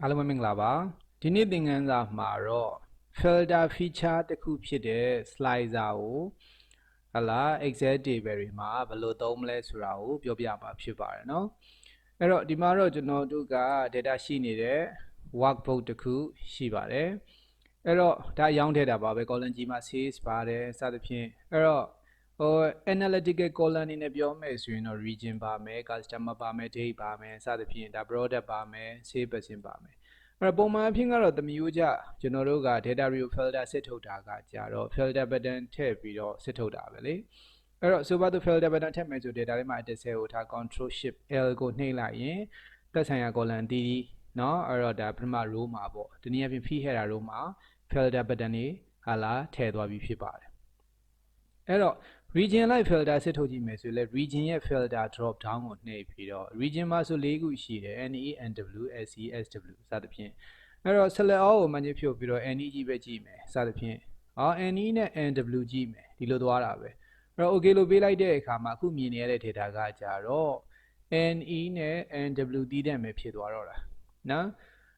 အားလုံးပဲမင်္ဂလာပါဒီနေ့သင်ခန်းစာမှာတော့ filter feature တစ်ခုဖြစ်တဲ့ slicer ကိုဟလာ Excel table တွေမှာဘယ်လိုသုံးမလဲဆိုတာကိုပြောပြမှာဖြစ်ပါတယ်เนาะအဲ့တော့ဒီမှာတော့ကျွန်တော်တို့က data ရှိနေတဲ့ workbook တစ်ခုရှိပါတယ်အဲ့တော့ဒါအကြောင်းထည့်တာပါပဲ column G မှာ sales ပါတယ်စသဖြင့်အဲ့တော့analytical column နေနဲ့ပြောမယ်ဆိုရင်တော့ region ပါမယ် customer ပါမယ် date ပါမယ်စသဖြင့်ဒါ product ပါမယ် sales percent ပါမယ်အဲ့တော့ပုံမှန်အဖြစ်ကတော့တမျိုးကြကျွန်တော်တို့က data view filter စစ်ထုတ်တာကကြတော့ filter button ထည့်ပြီးတော့စစ်ထုတ်တာပဲလေအဲ့တော့ဆိုပါတော့ filter button ထည့်မယ်ဆို data လေးမှာ edit cell ကိုထား control shift L ကိုနှိပ်လိုက်ရင်သက်ဆိုင်ရာ column တည်เนาะအဲ့တော့ဒါပထမ row မှာပေါ့ဒီနည်းအားဖြင့် ဖိခဲ့တာ row မှာ filter button တွေဟာလာထည့်သွားပြီးဖြစ်ပါတယ်အဲ့တော့ region လိုက် filter စစ်ထုတ်ကြည့်မယ်ဆိုရင် region ရဲ့ filter drop down ကိုနှိပ်ပြီးတော့ region မှာဆို၄ခုရှိတယ် NE NW SE SW စသဖြင့်အဲ့တော့ select all ကိုမှန်ချင်းဖြုတ်ပြီးတော့ NE ကြီးပဲကြည့်မယ်စသဖြင့်NE နဲ့ NW ကြည့်မယ်ဒီလိုသွားတာပဲအဲ့တော့ okay လို့ပေးလိုက်တဲ့အခါမှာအခုမြင်နေရတဲ့ data ကကြတော့ NE နဲ့ NW တည်တဲ့မယ်ဖြစ်သွားတော့တာနော်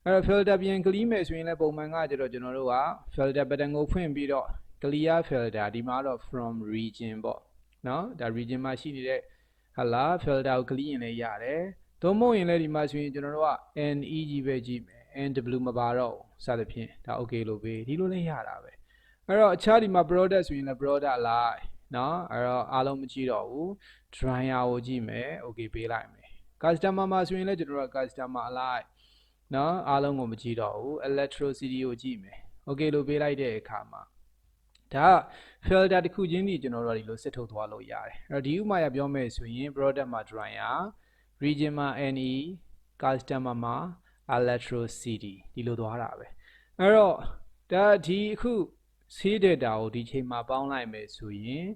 အဲ့တော့ filter ပြန် clean မယ်ဆိုရင်လည်းပုံမှန်ကကြတော့ကျွန်တော်တို့က filter button ကိုဖွင့်ပြီးတော့clear filter ဒီမှာတော့ from region ပေါ့နော်ဒါ region မှာရှိနေတဲ့ဟာလာ filter ကို clean ရင်လည်းရတယ်သို့မဟုတ်ရင်လည်းဒီမှာဆိုရင်ကျွန်တော်တို့က NE ကြီးပဲကြည့်မယ် NW မပါတော့စသဖြင့်ဒါ okay လို့ပဲဒီလိုလည်းရတာပဲအဲ့တော့အခြားဒီမှာ product ဆိုရင်လည်း product လိုက်နော်အဲ့တော့အားလုံးမကြည့်တော့ဘူး dryer ကိုကြည့်မယ် okay ပေးလိုက်မယ် customer မှာဆိုရင်လည်းကျွန်တော်တို့က customer လိုက်နော်အားလုံးကိုမကြည့်တော့ဘူး electricity ကိုကြည့်မယ် okay လို့ပေးလိုက်တဲ့အခါမှာဒါ filter တစ်ခုချင်းဒီကျွန်တော်တို့ဒီလိုစစ်ထုတ်သွားလို့ရတယ်အဲ့တော့ဒီဥမာရပြောမယ်ဆိုရင် product မှာ dryer region မှာ NE customer မှာ electricity ဒီလိုသွားတာပဲအဲ့တော့ဒါဒီအခု see data ကိုဒီချိန်မှာပေါင်းလိုက်မယ်ဆိုရင်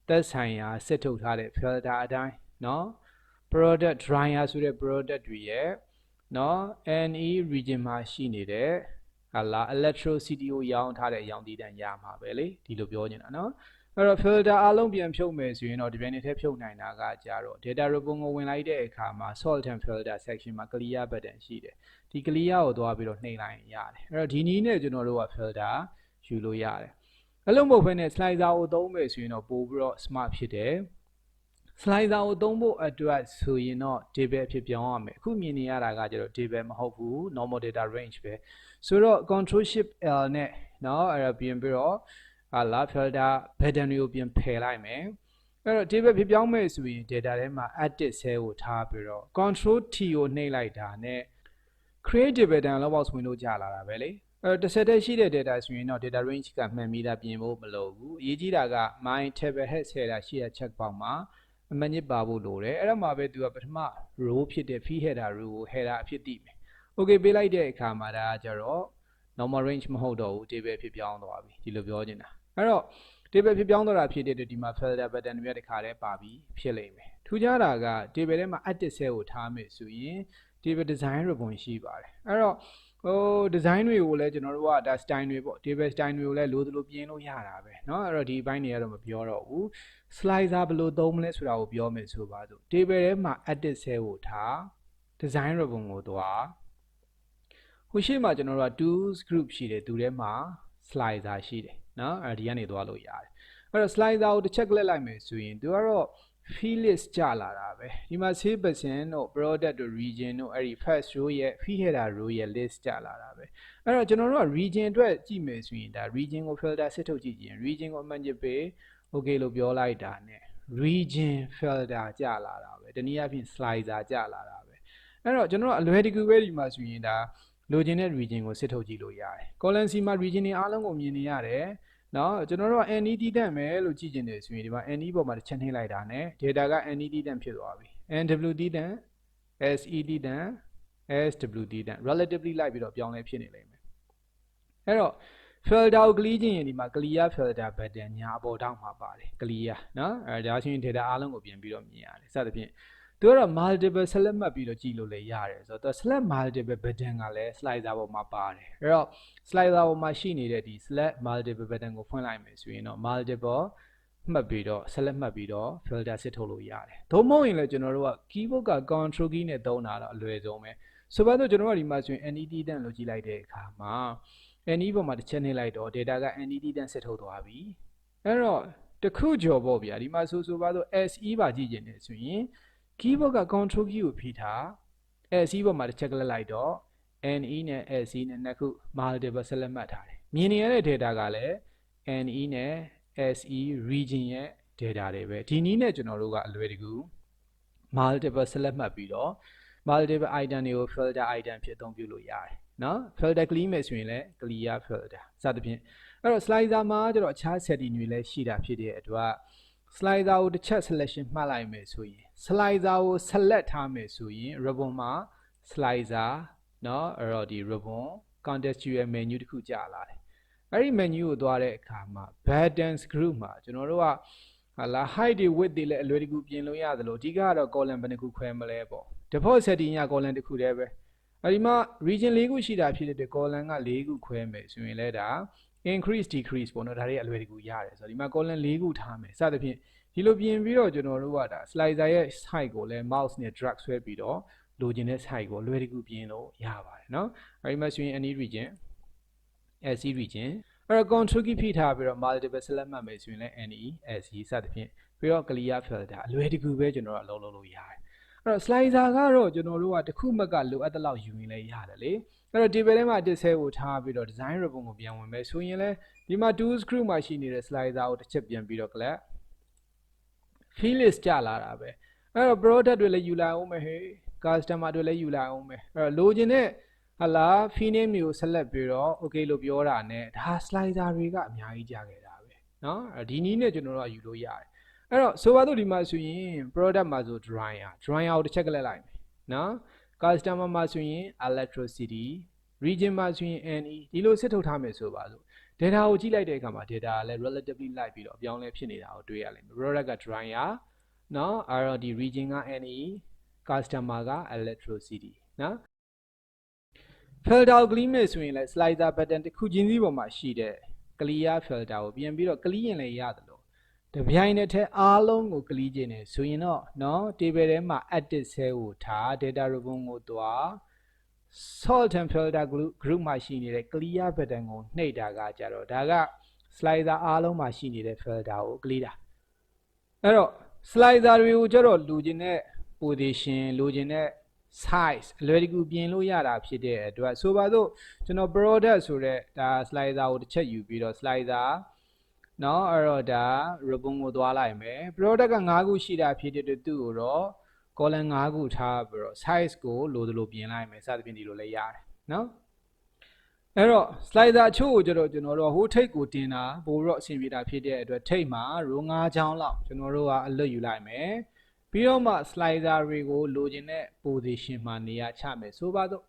သက်ဆိုင်ရာစစ်ထုတ်ထားတဲ့ filter အတိုင်းเนาะ product dryer ဆိုတဲ့ product တွေရဲ့เนาะ NE region မှာရှိနေတဲ့ဟာလာ electricity ကိုရောင်းထားတဲ့အရောင်းတည်တံရမှာပဲလေဒီလိုပြောနေတာเนาะအဲ့တော့ filter အလုံးပြန်ဖြုတ်မယ်ဆိုရင်တော့ဒီပိုင်းနဲ့ထည့်ဖြုတ်နိုင်တာကကြတော့ data report ကိုဝင်လိုက်တဲ့အခါမှာ sort and filter section မှာ clear button ရှိတယ်ဒီ clear ကိုသွားပြီးတော့နှိပ်လိုက်ရင်ရတယ်အဲ့တော့ဒီနည်းနဲ့ကျွန်တော်တို့က filter ယူလို့ရတယ်အဲ့လိုမဟုတ်ဘဲနဲ့ slicer ကိုသုံးမယ်ဆိုရင်တော့ပို့ပြီးတော့ smart ဖြစ်တယ် slicer ကိုသုံးဖို့အတွက်ဆိုရင်တော့ table အဖြစ်ပြောင်းရမယ်အခုမြင်နေရတာကကျတော့ table မဟုတ်ဘူး normal data range ပဲဆိုတော့ control shift L နဲ့เนาะအဲ့တော့ပြင်ပြီးတော့လာ filter button တွေကိုပြင်ဖယ်လိုက်မယ်အဲ့တော့ table ဖြစ်ပြောင်းမယ်ဆိုရင် data ထဲမှာ edit cell ကိုထားပြီးတော့ control T ကိုနှိပ်လိုက်တာနဲ့ create button လောက်ပေါ့ဝင်လို့ကြာလာတာပဲလေအဲ့တော့တစ်ဆက်တည်းရှိတဲ့ data ဆိုရင်တော့ data range ကမှန်ပြီးသားပြင်ဖို့မလိုဘူးအရေးကြီးတာက my table head ဆဲတာရှိတဲ့ check box မှာအမှန်ကြီးပါဖို့လိုတယ်အဲ့တော့မှပဲသူကပထမ row ဖြစ်တဲ့ feed header row ကို header အဖြစ်တည်မယ် okay ပေးလိုက်တဲ့အခါမှာဒါကြတော့ normal range မဟုတ်တော့ဘူး table ဖြစ်ပြောင်းသွားပြီဒီလိုပြောနေတာအဲ့တော့ table ဖြစ်ပြောင်းသွားတာဖြစ်တဲ့ဒီမှာ filter button တွေတခါတည်းပါပြီးဖြစ်လိမ့်မယ်ထူးခြားတာက table ထဲမှာ edit cell ကိုထားမယ်ဆိုရင် table design ရပုံရှိပါတယ်အဲ့တော့design တွေကိုလည်းကျွန်တော်တို့ကဒါ style တွေပေါ့ table style တွေကိုလည်းလိုသလိုပြင်လို့ရတာပဲเนาะအဲ့တော့ဒီဘိုင်းတွေကတော့မပြောတော့ဘူး slicer ဘယ်လိုသုံးမလဲဆိုတာကိုပြောမယ်ဆိုပါစို့ table ထဲမှာ edit cell ကိုထား design ရပုံကိုသွားဟိုရှိမှကျွန်တော်တို့က tools group ရှိတယ်သူထဲမှာ slicer ရှိတယ်เนาะအဲ့ဒီကနေသွားလို့ရတယ်အဲ့တော့ slicer ကိုတစ်ချက်ကလစ်လိုက်မယ်ဆိုရင်သူကတော့ field list ကြလာတာပဲဒီမှာ save percent တို့ product တို့ region တို့အဲ့ဒီ first row ရဲ့ feed header row ရဲ့ list ကြလာတာပဲအဲ့တော့ကျွန်တော်တို့က region အတွက်ကြည့်မယ်ဆိုရင်ဒါ region ကို filter စစ်ထုတ်ကြည့်ရင် region ကိုအမှန်ကြီးပေး okay လို့ပြောလိုက်တာ ਨੇ region filter ကြလာတာပဲတနည်းအားဖြင့် slicer ကြလာတာပဲအဲ့တော့ကျွန်တော်တို့အလွယ်တကူပဲဒီမှာဆိုရင်ဒါလိုချင်တဲ့ region ကိုစစ်ထုတ်ကြည့်လို့ရတယ် column C မှာ region တွေအားလုံးကိုမြင်နေရတယ်နော်ကျွန်တော်တို့က NE တည်တံ့မယ်လို့ကြည့်ကျင်တယ်ဆိုရင်ဒီမှာ NE ပေါ်မှာတစ်ချက်နှိပ်လိုက်တာ ਨੇ data က NE တည်တံ့ဖြစ်သွားပြီ NW တည်တံ့ SE တည်တံ့ SW တည်တံ့ relatively လိုက်ပြီးတော့ပြောင်းလဲဖြစ်နေလိမ့်မယ်အဲ့တော့ filter ကို clear ခြင်းရင်ဒီမှာ clear filter button ညာအပေါ်ထောက်မှာပါတယ် clear နော်အဲဒါဆိုရင် data အားလုံးကိုပြင်ပြီးတော့မြင်ရတယ်စသဖြင့်သူကတော့ multiple select မှတ်ပြီးတော့ကြည့်လို့လည်းရတယ်ဆိုတော့ select multiple button ကလည်း slicer ပေါ်မှာပါတယ်အဲ့တော့ slicer ပေါ်မှာရှိနေတဲ့ဒီ select multiple button ကိုဖွင့်လိုက်မယ်ဆိုရင်တော့ multiple မှတ်ပြီးတော့ select မှတ်ပြီးတော့ filter စစ်ထုတ်လို့ရတယ်သို့မဟုတ်ရင်လည်းကျွန်တော်တို့က keyboard က control key နဲ့သုံးတာတော့အလွယ်ဆုံးပဲ ဆိုပါတော့ကျွန်တော်ကဒီမှာဆိုရင် NET တန်းလို့ကြည့်လိုက်တဲ့အခါမှာ NE ပေါ်မှာတစ်ချက်နှိပ်လိုက်တော့ data က NET တန်းစစ်ထုတ်သွားပြီအဲ့တော့တခုကျော်ပေါ့ဗျာဒီမှာဆိုပါတော့ SE ပါကြည့်ကျင်တယ်ဆိုရင် keyboard က control key ကိုဖိထား SE ပေါ်မှာတစ်ချက်ကလစ်လိုက်တော့ NE နဲ့ SE နဲ့နှစ်ခု multiple ဆက်လက်မှတ်ထားတယ်မြင်နေရတဲ့ data ကလည်း NE နဲ့ SE region ရဲ့ data တွေပဲဒီနည်းနဲ့ကျွန်တော်တို့ကအလွယ်တကူ multiple ဆက်လက်မှတ်ပြီးတော့ multiple item တွေကို filter item ဖြစ်အသုံးပြုလို့ရတယ်เนาะ filter clean မယ်ဆိုရင်လည်း clear filter စသဖြင့်အဲ့တော့ slicer မှာကျတော့အခြား setting တွေလည်းရှိတာဖြစ်တဲ့အတွက် slicer ကိုတစ်ချက် selection မှတ်လိုက်မယ်ဆိုရင် slicer ကို select ထားမယ်ဆိုရင် ribbon မှာ slicer เนาะအဲ့တော့ဒီ ribbon contextual menu တစ်ခုကြာလာတယ်အဲ့ဒီ menu ကိုသွားတဲ့အခါမှာ buttons group မှာကျွန်တော်တို့ကဟာလာ height တွေ width တွေလည်းအလွယ်တကူပြင်လို့ရတယ်လို့အဓိကကတော့ column ဘယ်နှခုခွဲမလဲပေါ့ default setting က column တစ်ခုတည်းပဲအဲဒီမှာ region ၄ခုရှိတာဖြစ်တဲ့ column က၄ခုခွဲမယ်ဆိုရင်လည်းဒါ increase decrease ပေါ့နော်ဒါတွေအလွယ်တကူရတယ်ဆိုတော့ဒီမှာ column ၄ခုထားမယ်စသဖြင့်ဒီလိုပြင်ပြီးတော့ကျွန်တော်တို့ကဒါ slicer ရဲ့ size ကိုလည်း mouse နဲ့ drag ဆွဲပြီးတော့လိုချင်တဲ့ size ကိုလွယ်တကူပြင်လို့ရပါတယ်เนาะအဲဒီမှာဆိုရင် any region SE region အဲ့တော့ control key ဖိထားပြီးတော့ multiple select မှတ်မယ်ဆိုရင်လည်း NE SE စသဖြင့်ပြီးတော့ clear filter အလွယ်တကူပဲကျွန်တော်တို့အလုပ်လုပ်လို့ရတယ်အဲ့တော့ slicer ကတော့ကျွန်တော်တို့ကတစ်ခုမှကလိုအပ်တဲ့လောက်ယူရင်လည်းရတယ်လေအဲ့တော့ table ထဲမှာတစ်ဆဲကိုထားပြီးတော့ design ribbon ကိုပြန်ဝင်မယ်ဆိုရင်လည်းဒီမှာ tools group မှာရှိနေတဲ့ slicer ကိုတစ်ချက်ပြန်ပြီးတော့ collect fill list ကြလာတာပဲအဲ့တော့ product တွေလည်းယူလိုက်အောင်မယ်ဟေး customer တွေလည်းယူလိုက်အောင်မယ်အဲ့တော့လိုချင်တဲ့ဟာလာ fee name တွေကို select ပြီးတော့ okay လို့ပြောတာနဲ့ဒါ slicer တွေကအများကြီးကြာခဲ့တာပဲเนาะဒီနည်းနဲ့ကျွန်တော်တို့ကယူလို့ရတယ်အဲ့တော့ဆိုပါတော့ဒီမှာဆိုရင် product မှာဆို dryer ကိုတစ်ချက်ကလစ်လိုက်မယ်เนาะ customer မှာဆိုရင် electricity region မှာဆိုရင် NE ဒီလိုစစ်ထုတ်ထားမယ်ဆိုပါစို့ data ကိုကြည့်လိုက်တဲ့အခါမှာ data ကလည်း relatively လိုက်ပြီးတော့အပြောင်းလဲဖြစ်နေတာကိုတွေ့ရလိမ့်မယ် product က dryer เนาะအဲ့တော့ဒီ region က NE customer က electricity เนาะfilter clean မယ်ဆိုရင်လည်း slicer button တစ်ခုချင်းစီပေါ်မှာရှိတဲ့ clear filter ကိုပြန်ပြီးတော့ clean ရင်လည်းရတယ်လို့တပြိုင်တည်းထဲအားလုံးကို clean ခြင်းနဲ့ဆိုရင်တော့เนาะ table ထဲမှာ edit cell ကိုထား data ribbon ကိုသွား sort and filter group မှာရှိနေတဲ့ clear button ကိုနှိပ်တာကကြတော့ဒါက slicer အားလုံးမှာရှိနေတဲ့ filter ကို clean တာအဲ့တော့ slicer တွေကိုကြတော့လိုချင်တဲ့ position လိုချင်တဲ့ size အလွယ်တကူပြင်လို့ရတာဖြစ်တဲ့အတွက်ဆိုပါတော့ကျွန်တော် product ဆိုတဲ့ဒါ slicer ကိုတစ်ချက်ယူပြီးတော့ slicer เนาะအဲ့တော့ဒါ ribbon ကိုသွားလိုက်မယ် product က5ခုရှိတာဖြစ်တဲ့အတွက်သူ့ကိုတော့ column 5ခုထားပြီးတော့ size ကိုလိုသလိုပြင်လိုက်မယ်စသဖြင့်ဒီလိုလည်းရတယ်เนาะအဲ့တော့ slicer အချို့ကိုကျတော့ကျွန်တော်တို့ဟိုထိတ်ကိုတင်တာပို့တော့အဆင်ပြေတာဖြစ်တဲ့အတွက်ထိတ်မှာ row 5ချောင်းလောက်ကျွန်တော်တို့ကအလွတ်ယူလိုက်မယ်ပြီးတော့မှ slicer တွေကိုလိုချင်တဲ့ position မှာနေရာချမယ်ဆိုပါတော့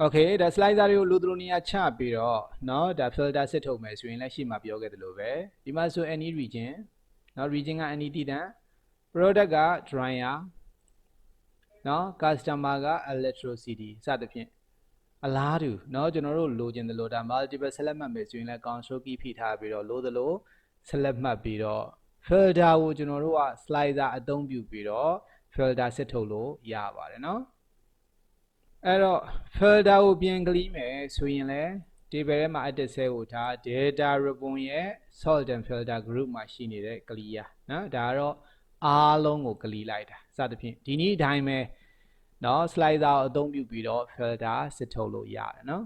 okay ဒါ slicer တွေကိုလိုသလိုနေရာချပြီးတော့เนาะဒါ filter စစ်ထုတ်မယ်ဆိုရင်လည်းရှေ့မှာပြောခဲ့သလိုပဲဒီမှာဆို any region เนาะ region က any တည်တံ product က dryer เนาะ customer က electricity စသဖြင့်အလားတူเนาะကျွန်တော်တို့လိုချင်သလိုဒါ multiple select မှတ်မယ်ဆိုရင်လည်း control key ဖိထားပြီးတော့လိုသလို select မှတ်ပြီးတော့ filter ကိုကျွန်တော်တို့က slicer အသုံးပြုပြီးတော့ filter စစ်ထုတ်လို့ရပါတယ်เนาะအဲ့တော့ filter ကိုပြန် clean မယ်ဆိုရင်လည်း table ထဲမှာ edit cell ကိုထား data ribbon ရဲ့ sort and filter group မှာရှိနေတဲ့ clear เนาะဒါကတော့အားလုံးကို clean လိုက်တာစသဖြင့်ဒီနည်းအတိုင်းပဲเนาะ slicer ကိုအသုံးပြုပြီးတော့ filter စစ်ထုတ်လို့ရတယ်เนาะ